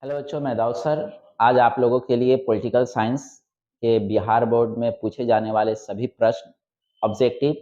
Hello बच्चों, मैं Dawood sir. आज आप लोगों के लिए पॉलिटिकल साइंस के बिहार बोर्ड में पूछे जाने वाले सभी प्रश्न ऑब्जेक्टिव,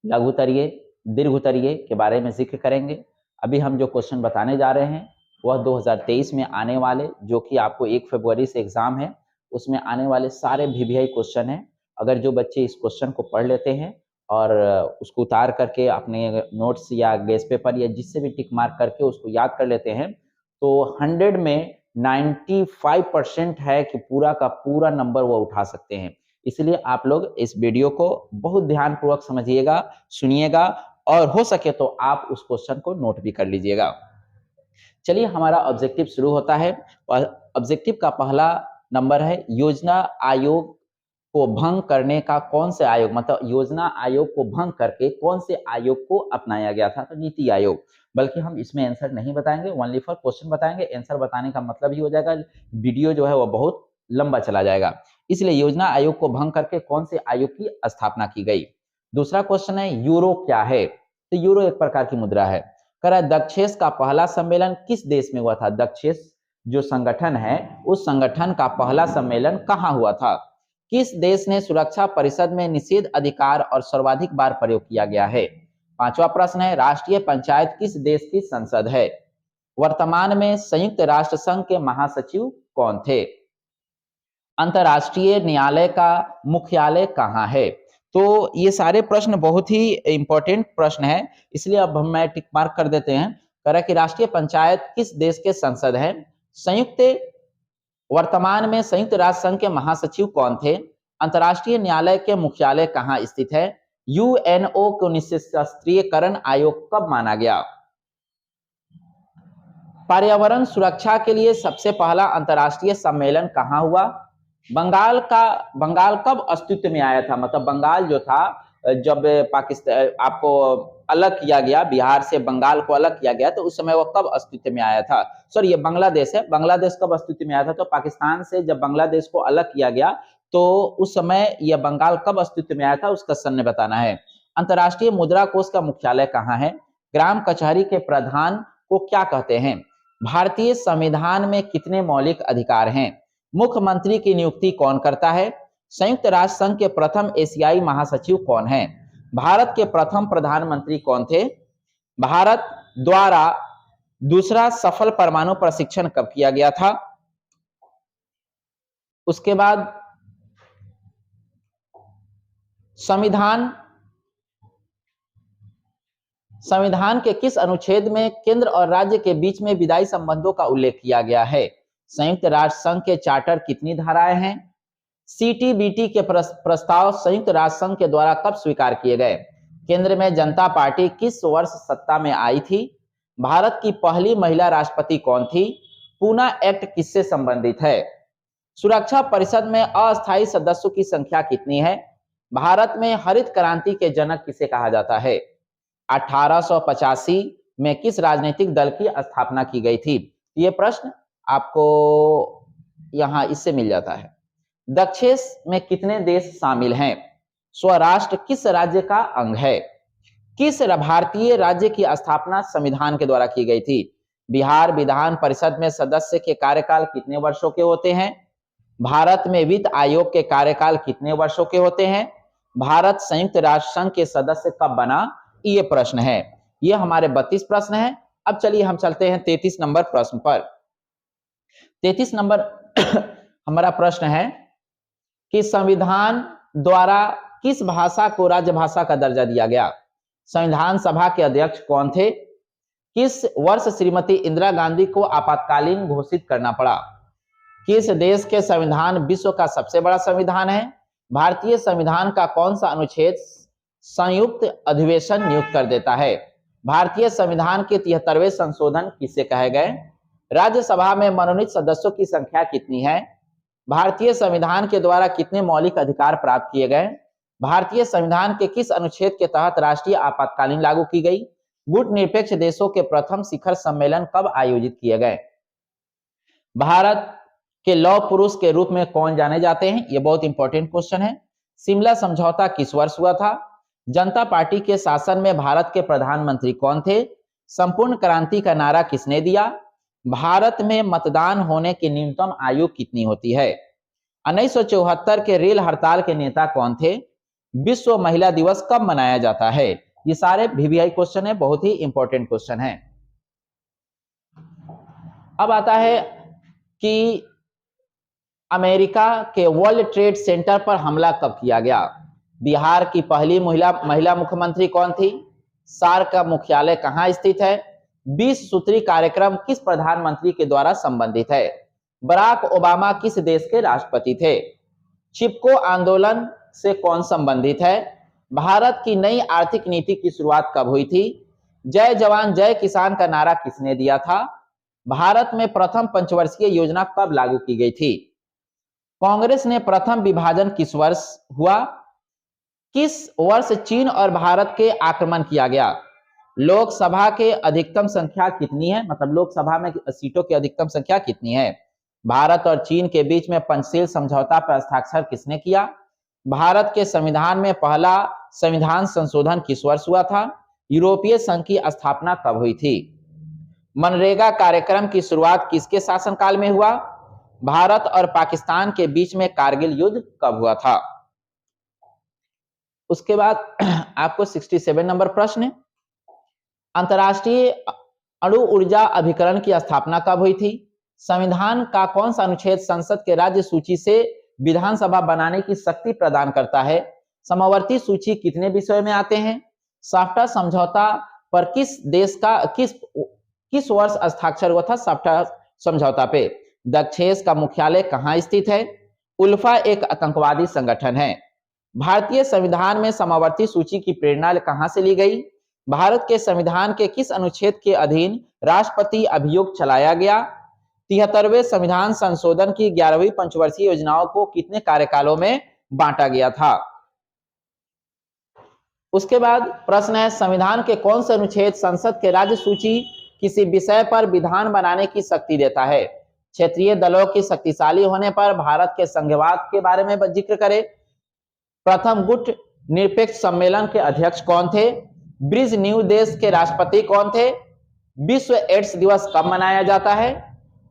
लघुत्तरीय, दीर्घोत्तरीय के बारे में जिक्र करेंगे। अभी हम जो क्वेश्चन बताने जा रहे हैं वह 2023 में आने वाले, जो कि आपको 1 फरवरी से एग्जाम है, उसमें आने वाले सारे वीवीआई क्वेश्चन हैं। अगर जो बच्चे इस क्वेश्चन को पढ़ लेते हैं और उसको उतार करके अपने नोट्स या गेस पेपर या जिससे भी टिक मार्क करके उसको याद कर लेते हैं, तो 100 में 95% है कि पूरा का पूरा नंबर वो उठा सकते हैं। इसलिए आप लोग इस वीडियो को बहुत ध्यानपूर्वक समझिएगा, सुनिएगा और हो सके तो आप उस क्वेश्चन को नोट भी कर लीजिएगा। चलिए, हमारा ऑब्जेक्टिव शुरू होता है और ऑब्जेक्टिव का पहला नंबर है, योजना आयोग को भंग करने का कौन से आयोग, मतलब योजना आयोग को भंग करके कौन से आयोग को अपनाया गया था? तो नीति आयोग। बल्कि हम इसमें आंसर नहीं बताएंगे, ओनली फॉर क्वेश्चन बताएंगे। आंसर बताने का मतलब ही हो जाएगा वीडियो जो है वो बहुत लंबा चला जाएगा। इसलिए योजना आयोग को भंग करके कौन से आयोग की स्थापना की गई? दूसरा क्वेश्चन है, यूरो क्या है? तो यूरो एक प्रकार की मुद्रा है। कह रहा है, दक्षेस का पहला सम्मेलन किस देश में हुआ था? दक्षेस जो संगठन है, उस संगठन का पहला सम्मेलन कहाँ हुआ था? किस देश ने सुरक्षा परिषद में निषेध अधिकार और सर्वाधिक बार प्रयोग किया गया है? पांचवा प्रश्न है, राष्ट्रीय पंचायत किस देश की संसद है? वर्तमान में संयुक्त राष्ट्र संघ के महासचिव कौन थे? अंतर्राष्ट्रीय न्यायालय का मुख्यालय कहाँ है? तो ये सारे प्रश्न बहुत ही इंपॉर्टेंट प्रश्न है, इसलिए अब हम मैं टिक मार्क कर देते हैं। कह रहा कि राष्ट्रीय पंचायत किस देश के संसद है? वर्तमान में संयुक्त राष्ट्र संघ के महासचिव कौन थे? अंतर्राष्ट्रीय न्यायालय के मुख्यालय कहाँ स्थित है? यूएनओ को निशस्त्रीकरण आयोग कब माना गया? पर्यावरण सुरक्षा के लिए सबसे पहला अंतर्राष्ट्रीय सम्मेलन कहाँ हुआ? बंगाल कब अस्तित्व में आया था? मतलब बंगाल जो था, जब पाकिस्तान आपको अलग किया गया, बिहार से बंगाल को अलग किया गया, तो उस समय वो कब अस्तित्व में आया था? सर, ये बांग्लादेश है। बांग्लादेश कब अस्तित्व में आया था? तो पाकिस्तान से जब बांग्लादेश को अलग किया गया, तो उस समय यह बंगाल कब अस्तित्व में आया था, उसका सन बताना है। अंतर्राष्ट्रीय मुद्रा कोष का मुख्यालय कहाँ है? ग्राम कचहरी के प्रधान को क्या कहते हैं? भारतीय संविधान में कितने मौलिक अधिकार हैं? मुख्यमंत्री की नियुक्ति कौन करता है? संयुक्त राष्ट्र संघ के प्रथम एशियाई महासचिव कौन है? भारत के प्रथम प्रधानमंत्री कौन थे? भारत द्वारा दूसरा सफल परमाणु प्रशिक्षण कब किया गया था? उसके बाद संविधान के किस अनुच्छेद में केंद्र और राज्य के बीच में विधायी संबंधों का उल्लेख किया गया है? संयुक्त राष्ट्र संघ के चार्टर कितनी धाराएं हैं? सीटीबीटी के प्रस्ताव संयुक्त राष्ट्र संघ के द्वारा कब स्वीकार किए गए? केंद्र में जनता पार्टी किस वर्ष सत्ता में आई थी? भारत की पहली महिला राष्ट्रपति कौन थी? पूना एक्ट किससे संबंधित है? सुरक्षा परिषद में अस्थायी सदस्यों की संख्या कितनी है? भारत में हरित क्रांति के जनक किसे कहा जाता है? 1885 में किस राजनीतिक दल की स्थापना की गई थी? ये प्रश्न आपको यहां इससे मिल जाता है। दक्षेस में कितने देश शामिल हैं? स्वराष्ट्र किस राज्य का अंग है? किस भारतीय राज्य की स्थापना संविधान के द्वारा की गई थी? बिहार विधान परिषद में सदस्य के कार्यकाल कितने वर्षों के होते हैं? भारत में वित्त आयोग के कार्यकाल कितने वर्षों के होते हैं? भारत संयुक्त राष्ट्र संघ के सदस्य कब बना? ये प्रश्न है। ये हमारे 32 प्रश्न हैं। अब चलिए हम चलते हैं 33 नंबर प्रश्न पर। 33 नंबर हमारा प्रश्न है कि संविधान द्वारा किस भाषा को राजभाषा का दर्जा दिया गया? संविधान सभा के अध्यक्ष कौन थे? किस वर्ष श्रीमती इंदिरा गांधी को आपातकालीन घोषित करना पड़ा? किस देश के संविधान विश्व का सबसे बड़ा संविधान है? भारतीय संविधान का कौन सा अनुच्छेद संयुक्त अधिवेशन नियुक्त कर देता है? भारतीय संविधान के 73वें संशोधन किसे कहे गए? राज्यसभा में मनोनीत सदस्यों की संख्या कितनी है? भारतीय संविधान के द्वारा कितने मौलिक अधिकार प्राप्त किए गए? भारतीय संविधान के किस अनुच्छेद के तहत राष्ट्रीय आपातकालीन लागू की गई? गुट निरपेक्ष देशों के प्रथम शिखर सम्मेलन कब आयोजित किए गए? भारत के लौह पुरुष के रूप में कौन जाने जाते हैं? यह बहुत इंपॉर्टेंट क्वेश्चन है। शिमला समझौता किस वर्ष हुआ था? जनता पार्टी के शासन में भारत के प्रधानमंत्री कौन थे? संपूर्ण क्रांति का नारा किसने दिया? भारत में मतदान होने की न्यूनतम आयु कितनी होती है? 1974 के रेल हड़ताल के नेता कौन थे? विश्व महिला दिवस कब मनाया जाता है? ये सारे वीवीआई क्वेश्चन है, बहुत ही इंपॉर्टेंट क्वेश्चन है। अब आता है कि अमेरिका के वर्ल्ड ट्रेड सेंटर पर हमला कब किया गया? बिहार की पहली महिला मुख्यमंत्री कौन थी? सार्क का मुख्यालय कहां स्थित है? 20 सूत्री कार्यक्रम किस प्रधानमंत्री के द्वारा संबंधित है? बराक ओबामा किस देश के राष्ट्रपति थे? चिपको आंदोलन से कौन संबंधित है? भारत की नई आर्थिक नीति की शुरुआत कब हुई थी? जय जवान जय किसान का नारा किसने दिया था? भारत में प्रथम पंचवर्षीय योजना कब लागू की गई थी? कांग्रेस ने प्रथम विभाजन किस वर्ष हुआ? किस वर्ष चीन और भारत के आक्रमण किया गया? लोकसभा के अधिकतम संख्या कितनी है? मतलब लोकसभा में सीटों की अधिकतम संख्या कितनी है? भारत और चीन के बीच में पंचशील समझौता पर हस्ताक्षर किसने किया? भारत के संविधान में पहला संविधान संशोधन किस वर्ष हुआ था? यूरोपीय संघ की स्थापना कब हुई थी? मनरेगा कार्यक्रम की शुरुआत किसके शासनकाल में हुआ? भारत और पाकिस्तान के बीच में कारगिल युद्ध कब हुआ था? उसके बाद आपको 67 नंबर प्रश्न है, अंतर्राष्ट्रीय अणु ऊर्जा अभिकरण की स्थापना कब हुई थी? संविधान का कौन सा अनुच्छेद संसद के राज्य सूची से विधानसभा बनाने की शक्ति प्रदान करता है? समवर्ती सूची कितने विषयों में आते हैं? साफ्टा समझौता पर किस वर्ष हस्ताक्षर हुआ था? साफ्टा समझौता पे। दक्षेस का मुख्यालय कहां स्थित है? उल्फा एक आतंकवादी संगठन है। भारतीय संविधान में समवर्ती सूची की प्रेरणा कहां से ली गई? भारत के संविधान के किस अनुच्छेद के अधीन राष्ट्रपति अभियोग चलाया गया? 73वें संविधान संशोधन की 11वीं पंचवर्षीय योजनाओं को कितने कार्यकालों में बांटा गया था? उसके बाद प्रश्न है, संविधान के कौन से अनुच्छेद संसद के राज्य सूची किसी विषय पर विधान बनाने की शक्ति देता है? क्षेत्रीय दलों की शक्तिशाली होने पर भारत के संघवाद के बारे में जिक्र करें। प्रथम गुट निरपेक्ष सम्मेलन के अध्यक्ष कौन थे? ब्रिज न्यू देश के राष्ट्रपति कौन थे? विश्व एड्स दिवस कब मनाया जाता है?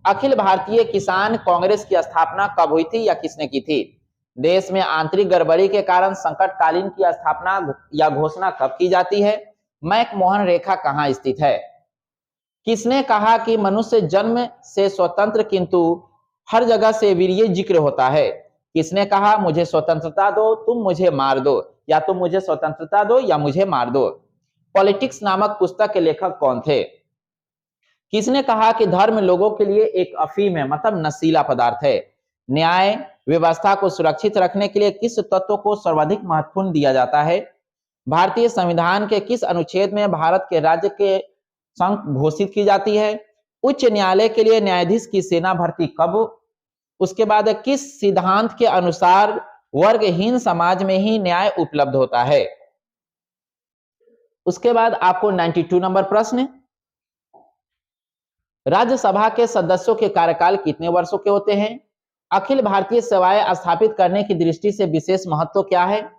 अखिल भारतीय किसान कांग्रेस की स्थापना कब हुई थी या किसने की थी? देश में आंतरिक गड़बड़ी के कारण संकटकालीन की स्थापना या घोषणा कब की जाती है? मैकमोहन रेखा कहां स्थित है? किसने कहा कि मनुष्य जन्म से स्वतंत्र किंतु हर जगह से वीर्य जिक्र होता है? किसने कहा मुझे स्वतंत्रता दो तुम मुझे मार दो, या तुम मुझे स्वतंत्रता दो या मुझे मार दो? पॉलिटिक्स नामक पुस्तक के लेखक कौन थे? किसने कहा कि धर्म लोगों के लिए एक अफीम है, मतलब नशीला पदार्थ है? न्याय व्यवस्था को सुरक्षित रखने के लिए किस तत्व को सर्वाधिक महत्वपूर्ण दिया जाता है? भारतीय संविधान के किस अनुच्छेद में भारत के राज्य के संघ घोषित की जाती है? उच्च न्यायालय के लिए न्यायाधीश की सेना भर्ती कब? उसके बाद किस सिद्धांत के अनुसार वर्गहीन समाज में ही न्याय उपलब्ध होता है? उसके बाद आपको 92 नंबर प्रश्न, राज्यसभा के सदस्यों के कार्यकाल कितने वर्षों के होते हैं? अखिल भारतीय सेवाएं स्थापित करने की दृष्टि से विशेष महत्व क्या है?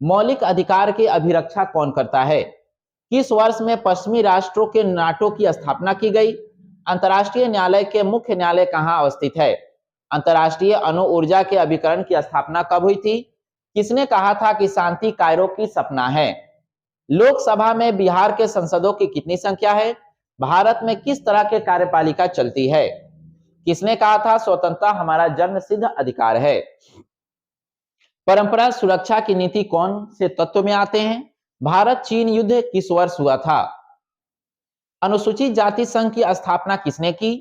मौलिक अधिकार की अभिरक्षा कौन करता है? किस वर्ष में पश्चिमी राष्ट्रों के नाटो की स्थापना की गई? अंतर्राष्ट्रीय न्यायालय के मुख्य न्यायालय कहां अवस्थित है? अंतर्राष्ट्रीय अणु ऊर्जा के अभिकरण की स्थापना कब हुई थी? किसने कहा था कि शांति कायरो की सपना है? लोकसभा में बिहार के सांसदों की कितनी संख्या है? भारत में किस तरह के कार्यपालिका चलती है? किसने कहा था स्वतंत्रता हमारा जन्मसिद्ध अधिकार है? परंपरा सुरक्षा की नीति कौन से तत्व में आते हैं? भारत चीन युद्ध किस वर्ष हुआ था? अनुसूचित जाति संघ की स्थापना किसने की?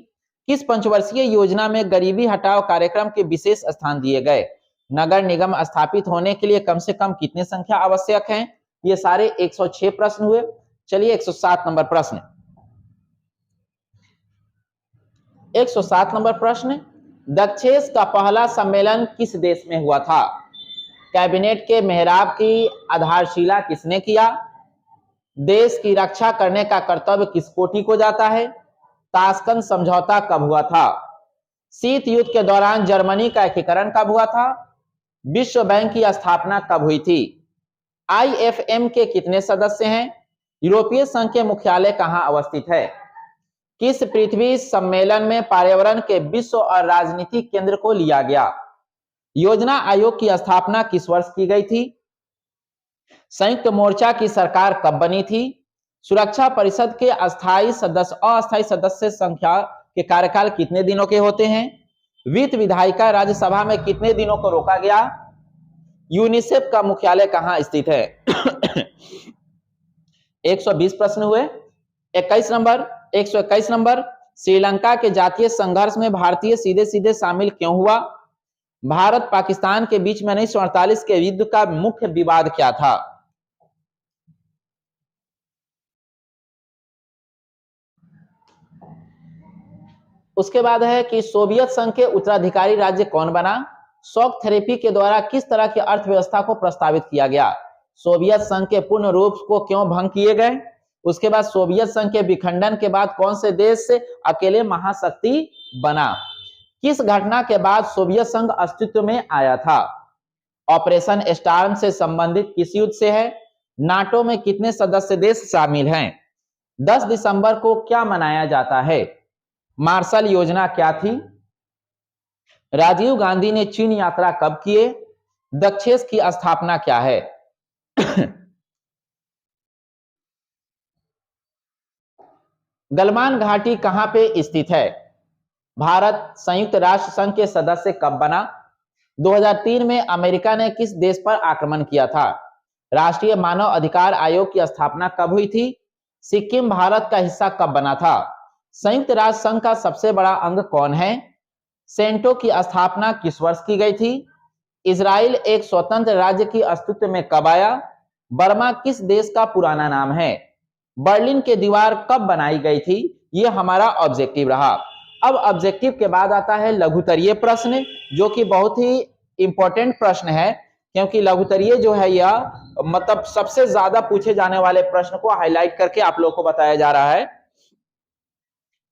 किस पंचवर्षीय योजना में गरीबी हटाओ कार्यक्रम के विशेष स्थान दिए गए? नगर निगम स्थापित होने के लिए कम से कम कितनी संख्या आवश्यक है? ये सारे 106 प्रश्न हुए। चलिए 107 नंबर प्रश्न। 107 नंबर प्रश्न, दक्षेस का पहला सम्मेलन किस देश में हुआ था? कैबिनेट के मेहराब की आधारशिला किसने किया? देश की रक्षा करने का कर्तव्य किस कोटि को जाता है? ताशकंद समझौता कब हुआ था? शीत युद्ध के दौरान जर्मनी का एकीकरण कब हुआ था? विश्व बैंक की स्थापना कब हुई थी? IFM के कितने सदस्य हैं? यूरोपीय संघ के मुख्यालय कहां अवस्थित है? किस पृथ्वी सम्मेलन में पर्यावरण के विश्व और राजनीतिक केंद्र को लिया गया? योजना आयोग की स्थापना किस वर्ष की गई थी? संयुक्त मोर्चा की सरकार कब बनी थी? सुरक्षा परिषद के अस्थायी सदस्य संख्या के कार्यकाल कितने दिनों के होते हैं? वित्त विधायिका राज्यसभा में कितने दिनों को रोका गया? यूनिसेफ का मुख्यालय कहां स्थित है? 120 प्रश्न हुए। 121 नंबर, श्रीलंका के जातीय संघर्ष में भारतीय सीधे सीधे शामिल क्यों हुआ? भारत पाकिस्तान के बीच में 1948 के युद्ध का मुख्य विवाद क्या था? उसके बाद है कि सोवियत संघ के उत्तराधिकारी राज्य कौन बना? शॉक थेरेपी के द्वारा किस तरह की अर्थव्यवस्था को प्रस्तावित किया गया? सोवियत संघ के पूर्ण रूप को क्यों भंग किए गए? उसके बाद सोवियत संघ के विखंडन के बाद कौन से देश से अकेले महाशक्ति बना? किस घटना के बाद सोवियत संघ अस्तित्व में आया था? ऑपरेशन स्टार्म से संबंधित किस युद्ध से है? नाटो में कितने सदस्य देश शामिल हैं? 10 दिसंबर को क्या मनाया जाता है? मार्शल योजना क्या थी? राजीव गांधी ने चीन यात्रा कब किए? दक्षेस की स्थापना क्या है? गलवान घाटी कहां पे स्थित है? भारत संयुक्त राष्ट्र संघ के सदस्य कब बना? 2003 में अमेरिका ने किस देश पर आक्रमण किया था? राष्ट्रीय मानव अधिकार आयोग की स्थापना कब हुई थी? सिक्किम भारत का हिस्सा कब बना था? संयुक्त राष्ट्र संघ का सबसे बड़ा अंग कौन है? सेंटो की स्थापना किस वर्ष की गई थी? इजराइल एक स्वतंत्र राज्य की अस्तित्व में कब आया? बर्मा किस देश का पुराना नाम है? बर्लिन की दीवार कब बनाई गई थी? यह हमारा ऑब्जेक्टिव रहा। अब ऑब्जेक्टिव के बाद आता है लघुत्तरीय प्रश्न, जो कि बहुत ही इंपॉर्टेंट प्रश्न है, क्योंकि लघुत्तरीय जो है यह मतलब सबसे ज्यादा पूछे जाने वाले प्रश्न को हाईलाइट करके आप लोगों को बताया जा रहा है।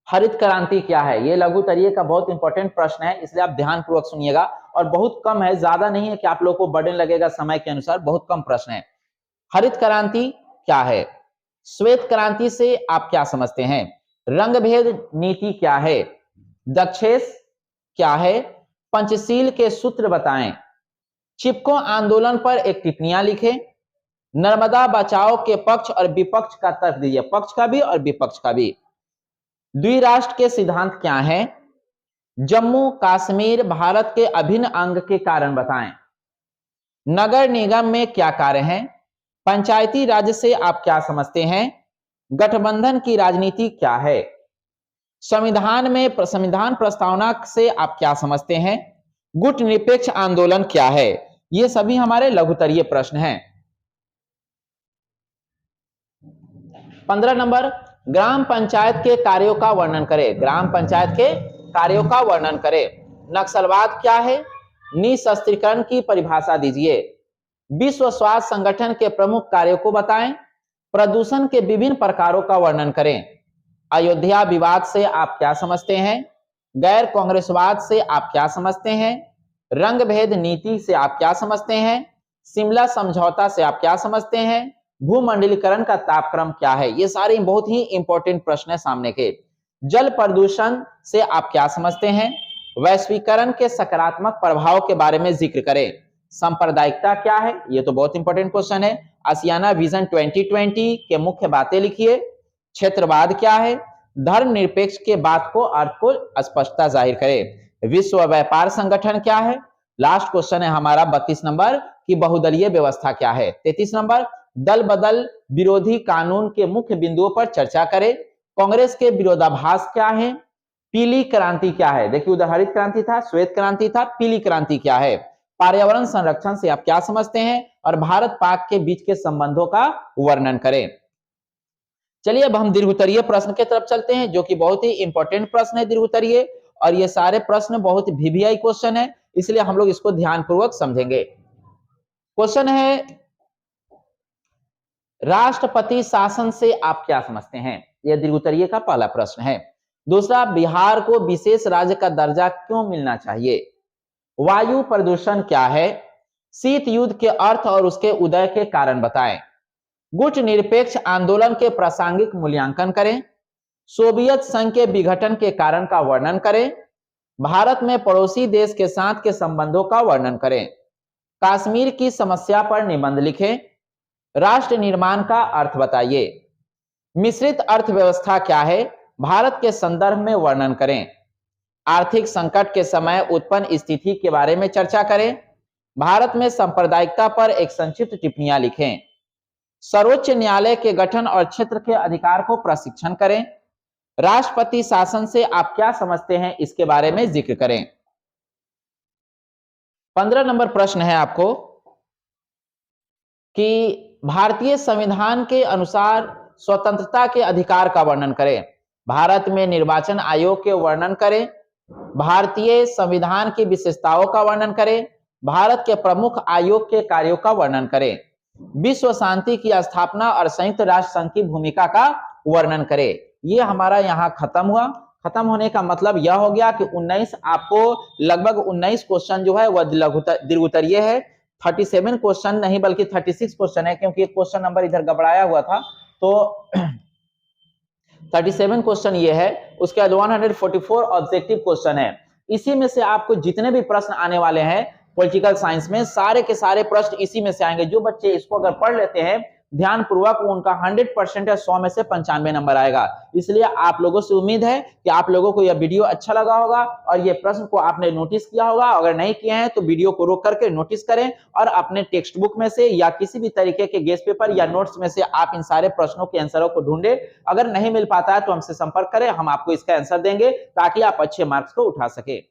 हरित क्रांति क्या है? ये लघुत्तरीय का बहुत इंपॉर्टेंट प्रश्न है, इसलिए आप ध्यानपूर्वक सुनिएगा। और बहुत कम है, ज्यादा नहीं है कि आप लोगों को बर्डन लगेगा समय के अनुसार, बहुत कम प्रश्न है। हरित क्रांति क्या है? श्वेत क्रांति से आप क्या समझते हैं? रंग भेद नीति क्या है? दक्षेस क्या है? पंचशील के सूत्र बताएं। चिपको आंदोलन पर एक टिप्पणियां लिखें। नर्मदा बचाओ के पक्ष और विपक्ष का तर्क दीजिए, पक्ष का भी और विपक्ष का भी। द्विराष्ट्र के सिद्धांत क्या है? जम्मू कश्मीर भारत के अभिन्न अंग के कारण बताएं। नगर निगम में क्या कार्य है? पंचायती राज से आप क्या समझते हैं? गठबंधन की राजनीति क्या है? संविधान प्रस्तावना से आप क्या समझते हैं? गुट निरपेक्ष आंदोलन क्या है? ये सभी हमारे लघुत्तरीय प्रश्न हैं। 15 नंबर, ग्राम पंचायत के कार्यों का वर्णन करें। ग्राम पंचायत के कार्यों का वर्णन करें। नक्सलवाद क्या है? निशस्त्रीकरण की परिभाषा दीजिए। विश्व स्वास्थ्य संगठन के प्रमुख कार्यों को बताएं। प्रदूषण के विभिन्न प्रकारों का वर्णन करें। अयोध्या विवाद से आप क्या समझते हैं? गैर कांग्रेसवाद से आप क्या समझते हैं? रंग भेद नीति से आप क्या समझते हैं? शिमला समझौता से आप क्या समझते हैं? भूमंडलीकरण का तापक्रम क्या है? ये सारे बहुत ही इंपॉर्टेंट प्रश्न है सामने के। जल प्रदूषण से आप क्या समझते हैं? वैश्वीकरण के सकारात्मक प्रभाव के बारे में जिक्र करें। सांप्रदायिकता क्या है? ये तो बहुत इंपॉर्टेंट क्वेश्चन है। आसियाना विजन 2020 के मुख्य बातें लिखिए। क्षेत्रवाद क्या है? धर्मनिरपेक्ष के बात को अर्थ को स्पष्टता जाहिर करें। विश्व व्यापार संगठन क्या है? लास्ट क्वेश्चन है हमारा 32 नंबर की बहुदलीय व्यवस्था क्या है। 33 नंबर, दल बदल विरोधी कानून के मुख्य बिंदुओं पर चर्चा करें। कांग्रेस के विरोधाभास क्या है? पीली क्रांति क्या है? देखिए उधर हरित क्रांति था, श्वेत क्रांति था, पीली क्रांति क्या है? पर्यावरण संरक्षण से आप क्या समझते हैं? और भारत पाक के बीच के संबंधों का वर्णन करें। चलिए अब हम दीर्घोत्तरीय प्रश्न की तरफ चलते हैं, जो कि बहुत ही इंपॉर्टेंट प्रश्न है दीर्घोत्तरीय, और ये सारे प्रश्न बहुत वीवीआई क्वेश्चन है, इसलिए हम लोग इसको ध्यानपूर्वक समझेंगे। क्वेश्चन है, राष्ट्रपति शासन से आप क्या समझते हैं? यह दीर्घोत्तरीय का पहला प्रश्न है। दूसरा, बिहार को विशेष राज्य का दर्जा क्यों मिलना चाहिए? वायु प्रदूषण क्या है? शीत युद्ध के अर्थ और उसके उदय के कारण बताएं। गुट निरपेक्ष आंदोलन के प्रासंगिक मूल्यांकन करें। सोवियत संघ के विघटन के कारण का वर्णन करें। भारत में पड़ोसी देश के साथ के संबंधों का वर्णन करें। कश्मीर की समस्या पर निबंध लिखें। राष्ट्र निर्माण का अर्थ बताइए। मिश्रित अर्थव्यवस्था क्या है, भारत के संदर्भ में वर्णन करें। आर्थिक संकट के समय उत्पन्न स्थिति के बारे में चर्चा करें। भारत में सांप्रदायिकता पर एक संक्षिप्त टिप्पणियां लिखें। सर्वोच्च न्यायालय के गठन और क्षेत्र के अधिकार को प्रशिक्षण करें। राष्ट्रपति शासन से आप क्या समझते हैं, इसके बारे में जिक्र करें। 15 नंबर प्रश्न है आपको कि भारतीय संविधान के अनुसार स्वतंत्रता के अधिकार का वर्णन करें। भारत में निर्वाचन आयोग के वर्णन करें। भारतीय संविधान की विशेषताओं का वर्णन करें। भारत के प्रमुख आयोग के कार्यों का वर्णन करें। विश्व शांति की स्थापना और संयुक्त राष्ट्र संघ की भूमिका का वर्णन करें। ये हमारा यहाँ खत्म हुआ। खत्म होने का मतलब यह हो गया कि 19 आपको लगभग 19 क्वेश्चन जो है वह दीर्घ उत्तरीय है। 37 क्वेश्चन नहीं बल्कि 36 क्वेश्चन है, क्योंकि एक क्वेश्चन नंबर इधर गड़बड़ाया हुआ था, तो 37 क्वेश्चन ये है। उसके बाद 144 ऑब्जेक्टिव क्वेश्चन है। इसी में से आपको जितने भी प्रश्न आने वाले हैं पॉलिटिकल साइंस में, सारे के सारे प्रश्न इसी में से आएंगे। जो बच्चे इसको अगर पढ़ लेते हैं ध्यान पूर्वक, उनका 100% या 100 में से 95 नंबर आएगा। इसलिए आप लोगों से उम्मीद है कि आप लोगों को यह वीडियो अच्छा लगा होगा और ये प्रश्न को आपने नोटिस किया होगा। अगर नहीं किए हैं तो वीडियो को रोक करके नोटिस करें और अपने टेक्स्ट बुक में से या किसी भी तरीके के गेस्ट पेपर या नोट्स में से आप इन सारे प्रश्नों के आंसरों को ढूंढे। अगर नहीं मिल पाता है तो हमसे संपर्क करें, हम आपको इसका आंसर देंगे ताकि आप अच्छे मार्क्स को उठा सके।